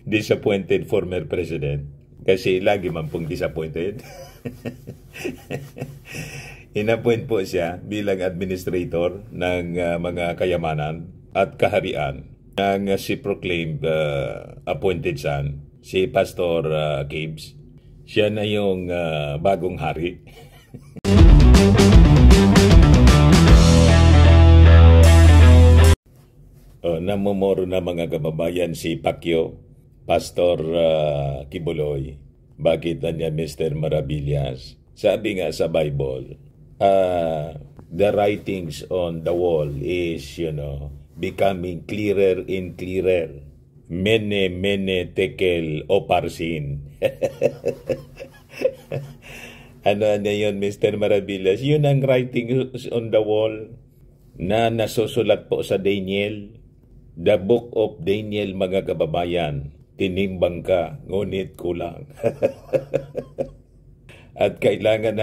disappointed former president. Kasi lagi man pong disappointed. Inappoint po siya bilang administrator ng mga kayamanan at kaharian ng si proclaimed appointed son, si Pastor Gibbs. Siya na yung bagong hari. Namumuro na mga kababayan si Pacquiao, Pastor Kibuloy. Bakit niya Mr. Maravillas? Sabi nga sa Bible, the writings on the wall is, becoming clearer and clearer. Mene, mene, tekel, oparsin. Ano yun, Mr. Maravillas? Yun ang writings on the wall na nasusulat po sa Daniel. The Book of Daniel, mga kababayan. Tinimbang ka, ngunit kulang. At kailangan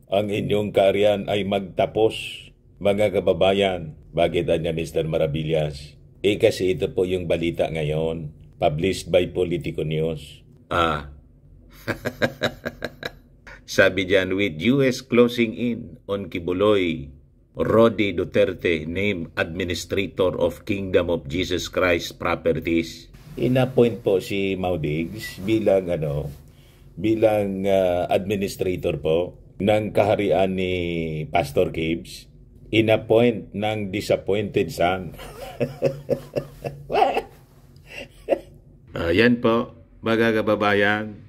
ang inyong kaharian ay magtapos, mga kababayan. Bakit niya Mr. Maravillas? Kasi ito po yung balita ngayon, published by Politico News. Sabi dyan, with US closing in on Kibuloy, Rodi Duterte named Administrator of Kingdom of Jesus Christ Properties. Inappoint po si Maudigs bilang administrator po ng kaharian ni Pastor Gibbs. Inappoint ng disappointed son. Yan po, mga kababayan.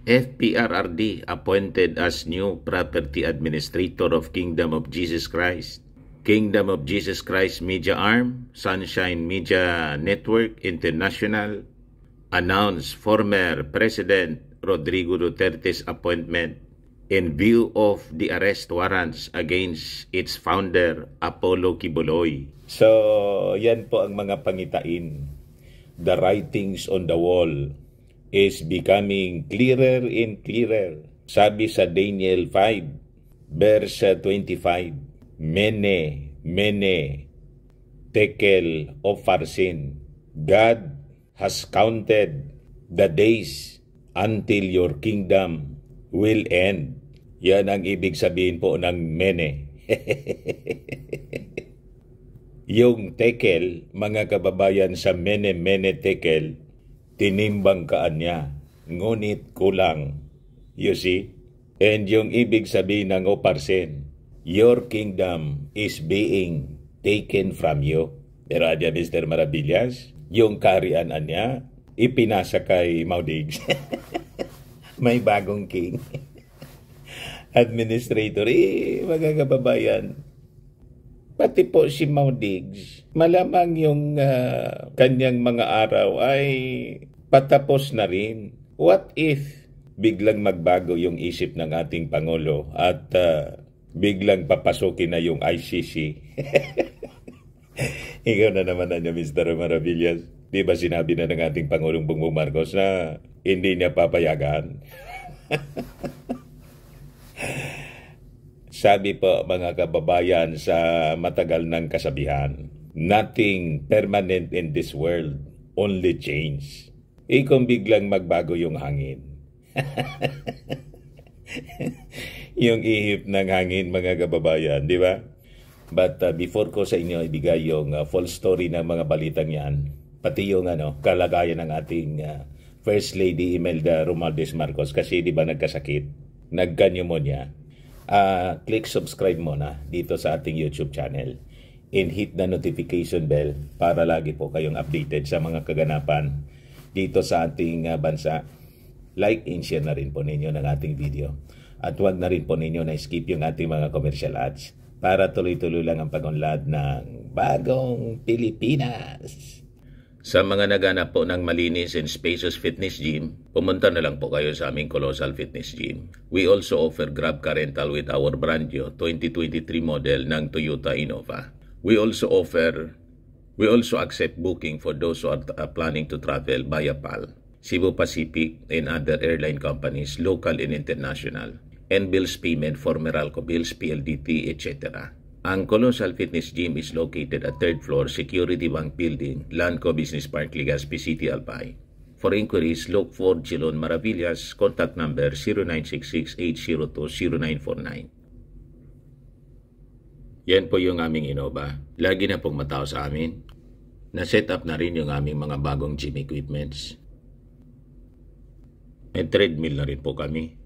FPRRD appointed as new property administrator of Kingdom of Jesus Christ. Kingdom of Jesus Christ Media Arm, Sunshine Media Network International, announced former President Rodrigo Duterte's appointment in view of the arrest warrants against its founder, Apollo Kibuloy. So, yan po ang mga pangitain. The writings on the wall is becoming clearer and clearer. Sabi sa Daniel 5, verse 25, Mene, mene, tekel opharsin. God has counted the days until your kingdom will end. Yan ang ibig sabihin po ng mene. Yung tekel, mga kababayan, sa mene, mene, tekel, tinimbang kaan niya, ngunit kulang. You see? And yung ibig sabihin ng oparsin, your kingdom is being taken from you. Pero adya Mr. Maravillas, yung kaharian niya, ipinasa kay Maudigs. May bagong king. Administrator, mga kababayan, pati po si Maudigs, malamang yung kanyang mga araw ay patapos na rin. What if biglang magbago yung isip ng ating Pangulo at biglang papasukin na yung ICC? Ikaw na naman niya, Mr. Maravillas. Di ba sinabi na ng ating Pangulong Bongbong Marcos na hindi niya papayagan? Sabi po, mga kababayan, sa matagal ng kasabihan, nothing permanent in this world, only change. Kung biglang magbago yung hangin. Yung ihip ng hangin, mga kababayan, di ba? But before ko sa inyo ibigay yung full story ng mga balitang yan, pati yung kalagayan ng ating First Lady Imelda Romualdez Marcos, kasi di ba nagkasakit, nagka-pneumonia. Click subscribe muna dito sa ating YouTube channel and hit the notification bell para lagi po kayong updated sa mga kaganapan dito sa ating bansa. Like and share na rin po ninyo ng ating video. At huwag na rin po ninyo na skip yung ating mga commercial ads para tuloy-tuloy lang ang pag-unlad ng bagong Pilipinas. Sa mga naganap po ng malinis and spacious fitness gym, pumunta na lang po kayo sa aming Colossal Fitness Gym. We also offer Grab Car Rental with our brand new 2023 model ng Toyota Innova. We also accept booking for those who are planning to travel via PAL, Cebu Pacific, and other airline companies, local and international, and bills payment for Meralco Bills, PLDT, etc. Ang Colossal Fitness Gym is located at 3rd floor, Security Bank Building, Lanco Business Park, Legazpi City, Albay. For inquiries, look for Chilon Maravillas. Contact number 0966-802-0949. Yan po yung aming Innova. Lagi na pong matao sa amin. Na-set up na rin yung aming mga bagong gym equipments. May treadmill na rin po kami.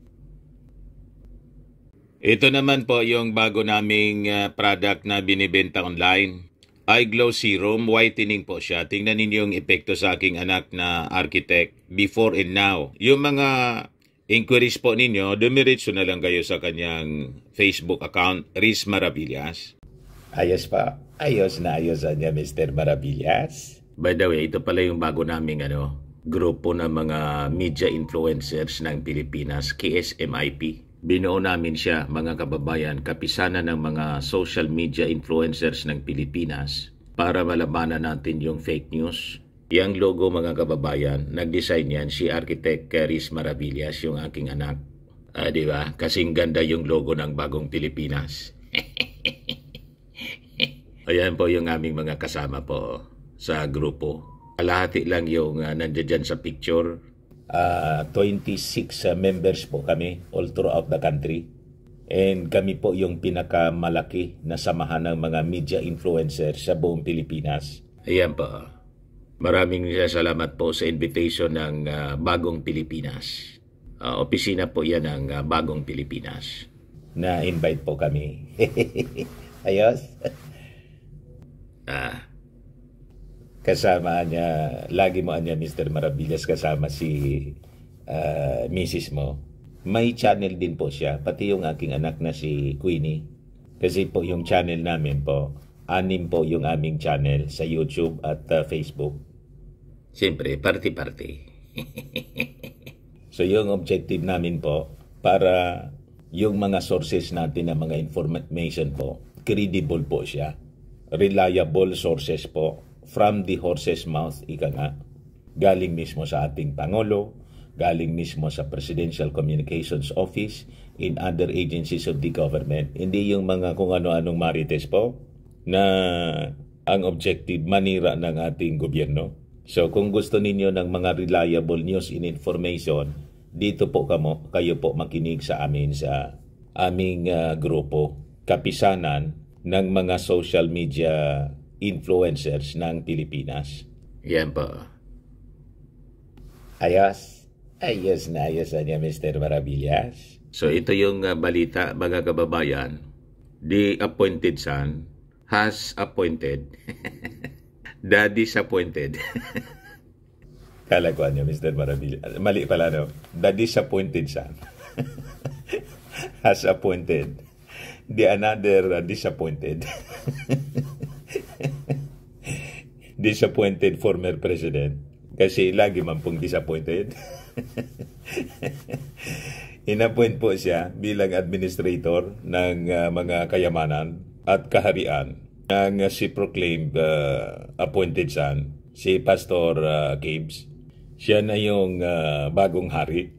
Ito naman po yung bago naming product na binibenta online. iGlow Serum, whitening po siya. Tingnan ninyo yung epekto sa aking anak na architect before and now. Yung mga inquiries po ninyo, dumiretso na lang kayo sa kanyang Facebook account, Riz Maravillas. Ayos pa. Ayos na ayos niya, Mr. Maravillas. By the way, ito pala yung bago naming grupo ng mga media influencers ng Pilipinas, KSMIP. Binuo namin siya, mga kababayan, kapisanan ng mga social media influencers ng Pilipinas para malabanan natin yung fake news. Yang logo, mga kababayan, nag-design yan si Architect Riz Maravillas, yung aking anak. Di ba? Kasing ganda yung logo ng bagong Pilipinas. Ayan po yung aming mga kasama po sa grupo. Kalahati lang yung nandiyan sa picture. 26 members po kami all throughout the country. And kami po yung pinakamalaki na samahan ng mga media influencers sa buong Pilipinas. Ayan po. Maraming salamat po sa invitation ng Bagong Pilipinas. Opisina po yan ng Bagong Pilipinas. Na-invite po kami. Ayos? Kasama niya, lagi mo niya Mr. Maravillas, kasama si Mrs. mo. May channel din po siya, pati yung aking anak na si Queenie. Kasi po yung channel namin po, 6 po yung aming channel sa YouTube at Facebook. Siyempre, party-party. So yung objective namin po, para yung mga sources natin na mga information po, credible po siya. Reliable sources po. From the horse's mouth, ika nga. Galing mismo sa ating Pangulo, galing mismo sa Presidential Communications Office, in other agencies of the government. Hindi yung mga kung ano-anong marites po, na ang objective manira ng ating gobyerno. So kung gusto ninyo ng mga reliable news and information, dito po kayo po makinig sa amin sa aming grupo, kapisanan ng mga social media influencers ng Pilipinas. Yan po. Ayos. Ayos na niya, Mr. Maravillas. So ito yung balita, mga kababayan. The appointed son has appointed. Daddy's appointed. Kala ko niya, Mr. Maravillas. Mali pala, no? Daddy's appointed son. Has appointed. The another disappointed. Disappointed former president. Kasi lagi man pong disappointed. Inappoint po siya bilang administrator ng mga kayamanan at kaharian ng si proclaimed appointed son, si Pastor Gibbs. Siya na yung bagong hari.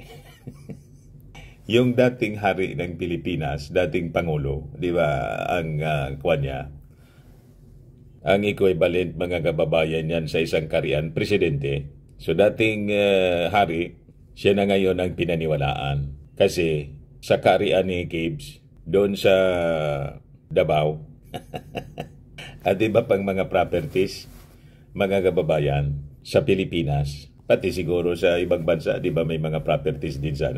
Yung dating hari ng Pilipinas, dating Pangulo, di ba, ang kanya, ang equivalent, mga kababayan yan sa isang kaharian, presidente. So dating hari, siya na ngayon ang pinaniwalaan. Kasi sa kaharian ni Gibbs, doon sa Davao, at iba pang mga properties, mga kababayan, sa Pilipinas, pati siguro sa ibang bansa, di ba may mga properties din sa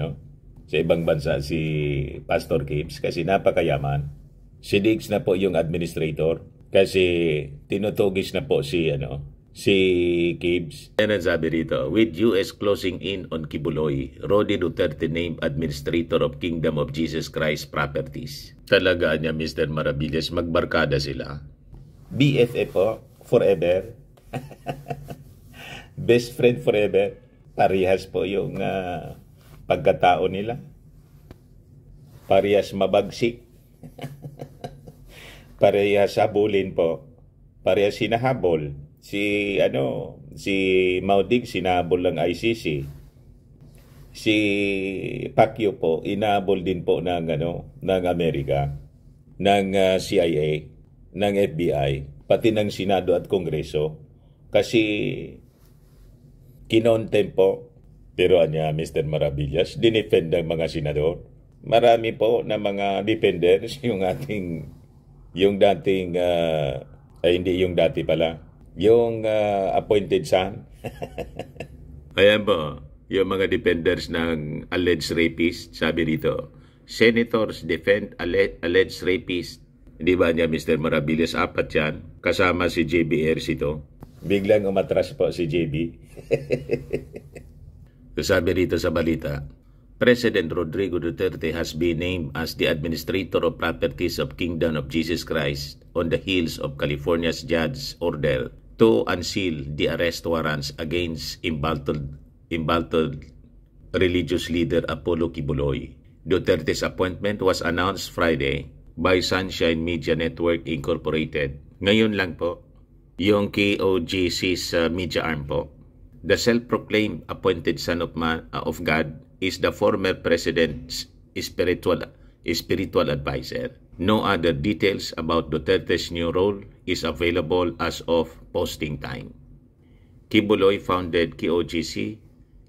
sa ibang bansa si Pastor Gibbs, kasi napakayaman. Si Diggs na po yung administrator, kasi tinutugis na po si Gibbs. Yan ang sabi rito, with US closing in on Kibuloy, Rodi Duterte named Administrator of Kingdom of Jesus Christ Properties. Talaga niya, Mr. Maravillas, magbarkada sila. BFF po, forever. Best friend forever. Parehas po yung pagkatao nila. Parehas mabagsik. Parehas habulin po. Parehas sinahabol. Si Maudig sinahabol ng ICC. Si Pacquiao po inahabol din po ng Amerika, ng CIA, ng FBI, pati ng Senado at Kongreso, kasi kinontem po. Pero anya, Mr. Maravillas, dinefend ng mga senador. Marami po na mga defenders yung dating, hindi yung dati pala, yung appointed son. Ayan po, yung mga defenders ng alleged rapist, sabi dito, senators defend alleged rapist. Di ba niya, Mr. Maravillas, apat yan, kasama si JB Ercito. Biglang umatras po si JB. Sabi rito sa balita, President Rodrigo Duterte has been named as the Administrator of Properties of Kingdom of Jesus Christ on the heels of California's judge's order to unseal the arrest warrants against embattled religious leader Apollo Kibuloy. Duterte's appointment was announced Friday by Sunshine Media Network Incorporated. Ngayon lang po, yung KOJC's media arm po. The self-proclaimed appointed son of God is the former president's spiritual advisor. No other details about Duterte's new role is available as of posting time. Kibuloy founded KOJC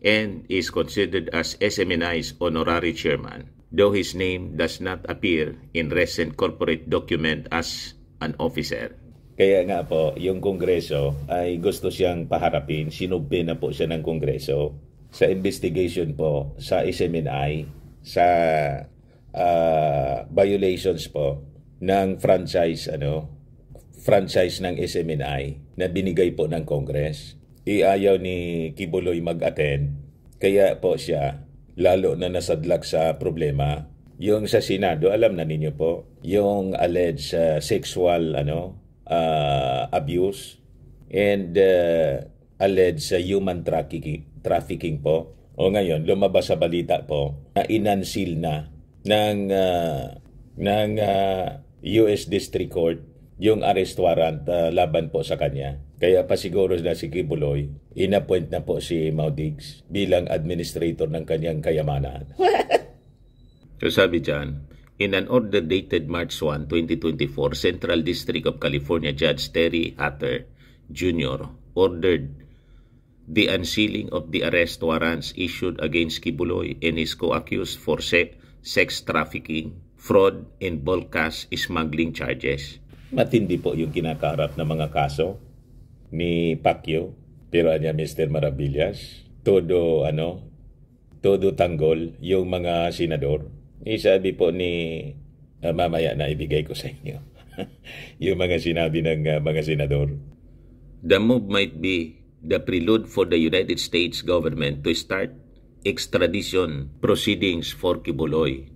and is considered as SMNI's honorary chairman, though his name does not appear in recent corporate document as an officer. Kaya nga po, yung Kongreso ay gusto siyang paharapin. Sinubbe na po siya ng Kongreso sa investigation po sa SMNI, sa violations po ng franchise ng SMNI na binigay po ng Congress. Iayaw ni Kibuloy mag-attend. Kaya po siya lalo na nasadlak sa problema. Yung sa Senado, alam na ninyo po, yung alleged sexual abuse and alleged human trafficking po. O ngayon, lumabas sa balita po na inunseal na ng US District Court yung arrest warrant laban po sa kanya. Kaya pa siguro na si Kibuloy, inappoint na po si Maudix bilang administrator ng kanyang kayamanan. So sabi dyan, in an order dated March 1, 2024, Central District of California Judge Terry Hatter Jr. ordered the unsealing of the arrest warrants issued against Kibuloy and his co-accused for sex trafficking, fraud, and bulk cash smuggling charges. Matindi po yung kinakaharap na mga kaso ni Pacquiao. Pero anya, Mr. Maravillas, todo tanggol yung mga senador. Isabi po ni mamaya na ibigay ko sa inyo yung mga sinabi ng mga senador. The move might be the prelude for the United States government to start extradition proceedings for Kibuloy,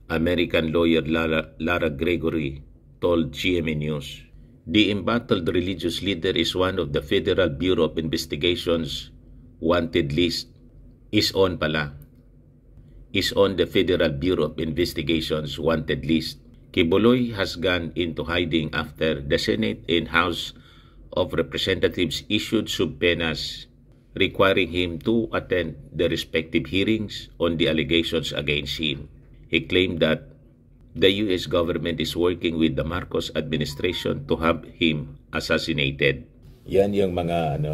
American lawyer Lara Gregory told GMA News. The embattled religious leader is one of the Federal Bureau of Investigation's wanted list. Is on the Federal Bureau of Investigation's wanted list. Kibuloy has gone into hiding after the Senate and House of Representatives issued subpoenas requiring him to attend the respective hearings on the allegations against him. He claimed that the U.S. government is working with the Marcos administration to have him assassinated. Yan yung mga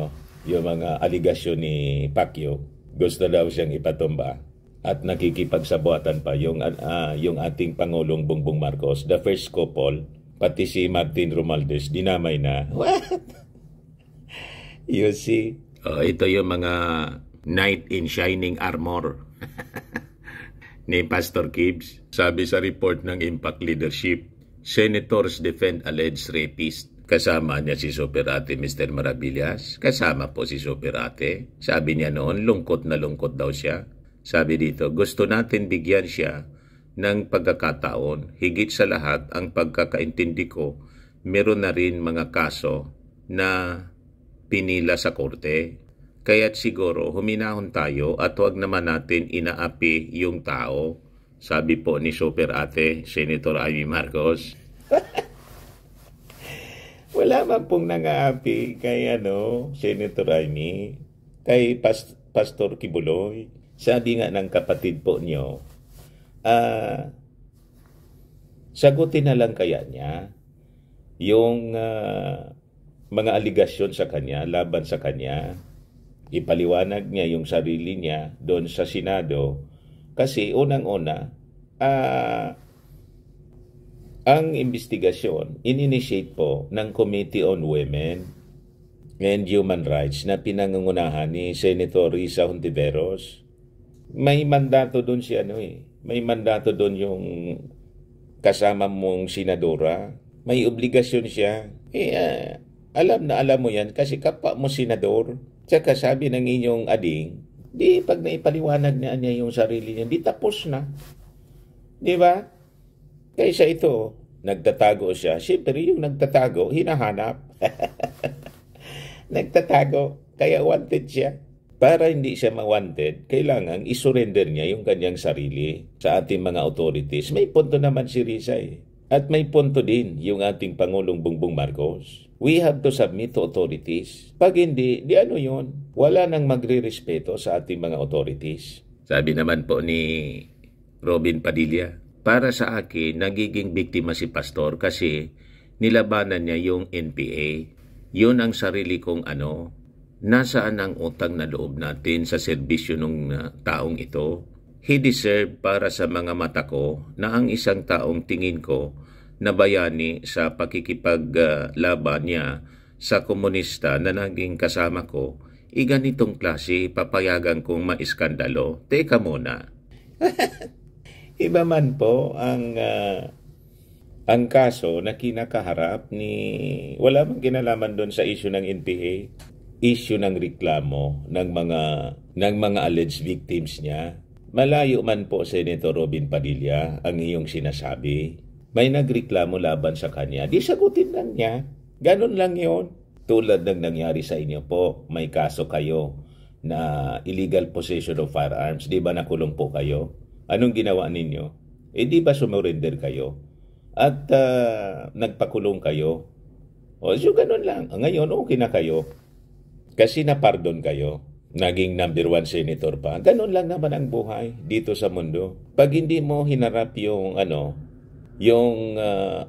aligasyon ni Pacquiao. Gusto daw siyang ipatumba. At nakikipagsabuatan pa yung ating Pangulong Bongbong Marcos, the first couple, pati si Martin Romualdez, dinamay na. What? You see? Ito yung mga knight in shining armor ni Pastor Gibbs. Sabi sa report ng Impact Leadership, Senators defend alleged rapist. Kasama niya si Superate, Mr. Maravillas. Kasama po si Superate. Sabi niya noon, lungkot na lungkot daw siya. Sabi dito, gusto natin bigyan siya ng pagkakataon. Higit sa lahat, ang pagkakaintindi ko, meron na rin mga kaso na pinila sa korte. Kaya't siguro huminahon tayo at huwag naman natin inaapi yung tao. Sabi po ni Superate, Senator Amy Marcos. Wala man pong nangaapi kay Senator Amy, kay Pastor Kibuloy. Sabi nga ng kapatid po niyo, sagutin na lang kaya niya yung mga aligasyon sa kanya, laban sa kanya. ipaliwanag niya yung sarili niya doon sa Senado kasi unang-una, ang investigasyon ininitiate po ng Committee on Women and Human Rights na pinangungunahan ni Senator Risa Hontiveros. May mandato doon si may mandato doon yung kasama mong senadora. May obligasyon siya. Alam na alam mo yan kasi kapwa mo senador. Tsaka sabi ng inyong ading, di pag naipaliwanag niya yung sarili niya, di tapos na. Di ba? Kaysa ito, nagtatago siya. Siyempre yung nagtatago, hinahanap. Nagtatago, kaya wanted siya. Para hindi siya ma-wanted, kailangan isurrender niya yung kanyang sarili sa ating mga authorities. May punto naman si Risa At may punto din yung ating Pangulong Bongbong Marcos. We have to submit to authorities. Pag hindi, di ano yun? Wala nang magre-respeto sa ating mga authorities. Sabi naman po ni Robin Padilla, para sa akin, nagiging biktima si Pastor kasi nilabanan niya yung NPA. Yun ang sarili kong nasaan ang utang na loob natin sa serbisyo ng taong ito? He deserved para sa mga mata ko na ang isang taong tingin ko na bayani sa pakikipaglaban niya sa komunista na naging kasama ko, ganitong klase papayagan kong maiskandalo. Teka muna. Iba man po ang kaso na kinakaharap ni wala mang kinalaman doon sa issue ng NPA. Issue ng reklamo ng mga alleged victims niya. Malayo man po, Senator Robin Padilla, ang iyong sinasabi. May nagreklamo laban sa kanya. Di sagutin lang niya. Ganun lang yon. Tulad ng nangyari sa inyo po, may kaso kayo na illegal possession of firearms. Di ba nakulong po kayo? Anong ginawa ninyo? Di ba sumurrender kayo? At nagpakulong kayo? So ganun lang. Ngayon, okay na kayo. Kasi napardon kayo, naging number 1 senator pa. Ganun lang naman ang buhay dito sa mundo. Pag hindi mo hinarap yung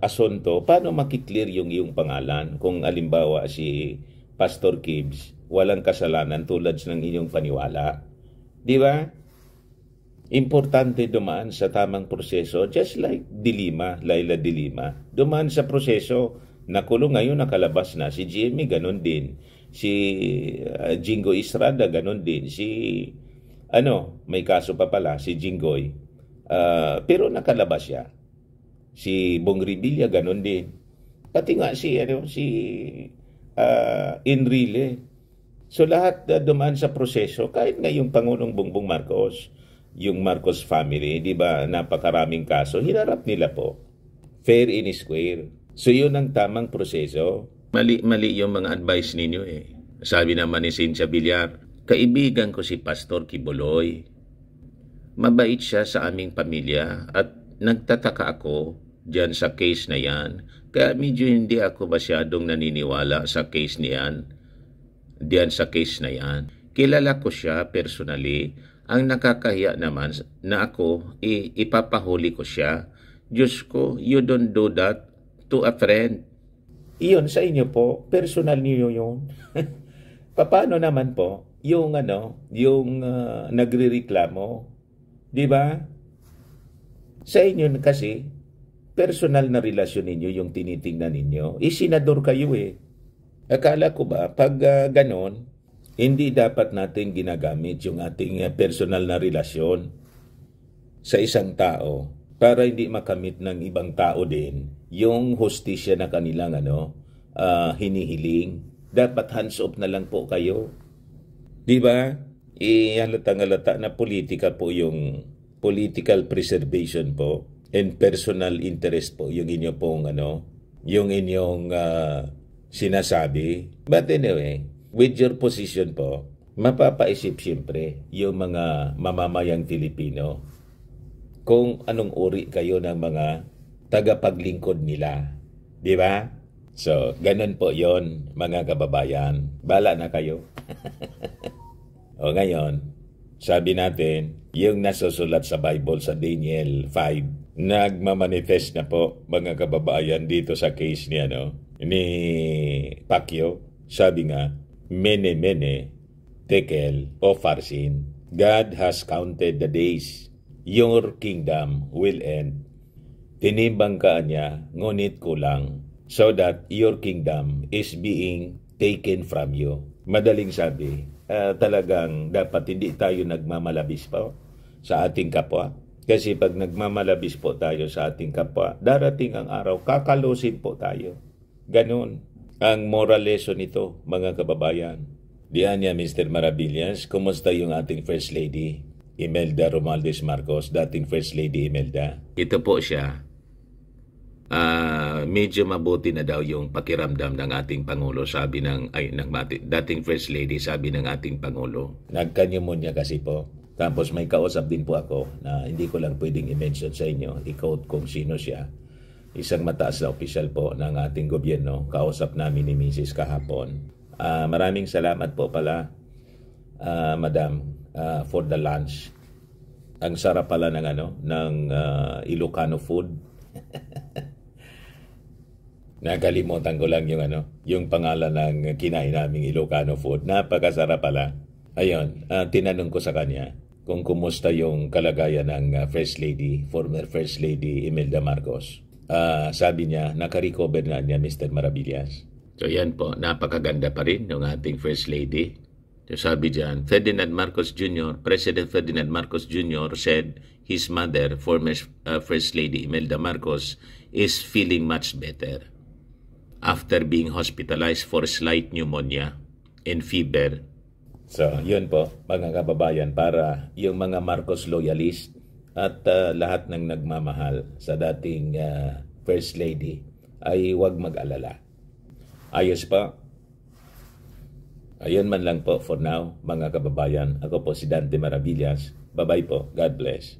asunto, paano makiklear yung iyong pangalan? Kung alimbawa si Pastor Gibbs, walang kasalanan tulad ng inyong paniwala. Di ba? Importante dumaan sa tamang proseso, just like Laila de Lima. Dumaan sa proseso, nakulong ngayon, nakalabas na. Si Jimmy, ganun din. Si Jingoy Estrada, ganun din. May kaso pa pala, si Jingoy. Pero nakalabas siya. Si Bong Revilla, ganun din. Pati nga si Enrile. So lahat dumaan sa proseso, kahit nga yung Pangulong Bongbong Marcos, yung Marcos family, di ba, napakaraming kaso, hinarap nila po. Fair and square. So yun ang tamang proseso. Mali yung mga advice ninyo Sabi naman ni Cynthia Villar, kaibigan ko si Pastor Kibuloy. Mabait siya sa aming pamilya at nagtataka ako dyan sa case na yan. Kaya medyo hindi ako masyadong naniniwala sa case niyan. Diyan sa case na yan. Kilala ko siya personally. Ang nakakahiya naman na ako, ipapahuli ko siya. Diyos ko, you don't do that to a friend. Iyon sa inyo po, personal niyo yun. Paano naman po yung nagrereklamo, 'di ba? Sa inyo kasi personal na relasyon ninyo yung tinitingnan ninyo. Senador kayo Akala ko ba pag ganon, hindi dapat natin ginagamit yung ating personal na relasyon sa isang tao para hindi makamit ng ibang tao din yung hustisya na kanilang hinihiling. Dapat hands off na lang po kayo. Di ba? Halata na politika po yung political preservation po and personal interest po yung inyo pong yung inyong sinasabi. But anyway, with your position po, mapapaisip siyempre yung mga mamamayang Filipino kung anong uri kayo ng mga tagapaglingkod nila. Di ba? So, ganun po yon mga kababayan. Bala na kayo. O ngayon, sabi natin, yung nasusulat sa Bible sa Daniel 5, nagmamanifest na po mga kababayan dito sa case ni Pacquiao. Sabi nga, mene mene tekel, o farsin. God has counted the days. Your kingdom will end. Tinimbangkaan niya, ngunit kulang, so that your kingdom is being taken from you. Madaling sabi, talagang dapat hindi tayo nagmamalabis pa sa ating kapwa. Kasi pag nagmamalabis po tayo sa ating kapwa, darating ang araw, kakalusin po tayo. Ganun ang moral lesson nito, mga kababayan. Diyan niya, Mr. Maravillas, kumusta yung ating First Lady, Imelda Romualdez Marcos, dating First Lady Imelda? Ito po siya. Medyo mabuti na daw yung pakiramdam ng ating Pangulo, sabi ng dating First Lady, sabi ng ating Pangulo. Nagkanyumunya kasi po. Tapos may kausap din po ako na hindi ko lang pwedeng i-mention sa inyo, i-quote kung sino siya. Isang mataas na opisyal po ng ating gobyerno, kausap namin ni Mrs. kahapon. Maraming salamat po pala, Madam, for the lunch. Ang sarap pala ng Ilocano food. Nakalimutan ko lang yung pangalan ng kinain naming Ilocano food. Napakasarap pala. Ayun, tinanong ko sa kanya kung kumusta yung kalagayan ng First Lady, former First Lady Imelda Marcos. Sabi niya, nakarecover na niya, Mr. Maravillas. So yan po, napakaganda pa rin ng ating First Lady. So sabi diyan, Ferdinand Marcos Jr., President Ferdinand Marcos Jr. said his mother, former First Lady Imelda Marcos, is feeling much better after being hospitalized for slight pneumonia and fever. So yun po, mga kababayan, para yung mga Marcos loyalist at lahat ng nagmamahal sa dating First Lady ay huwag mag-alala. Ayos pa. Ayun man lang po for now, mga kababayan. Ako po si Dante Maravillas. Bye-bye po. God bless.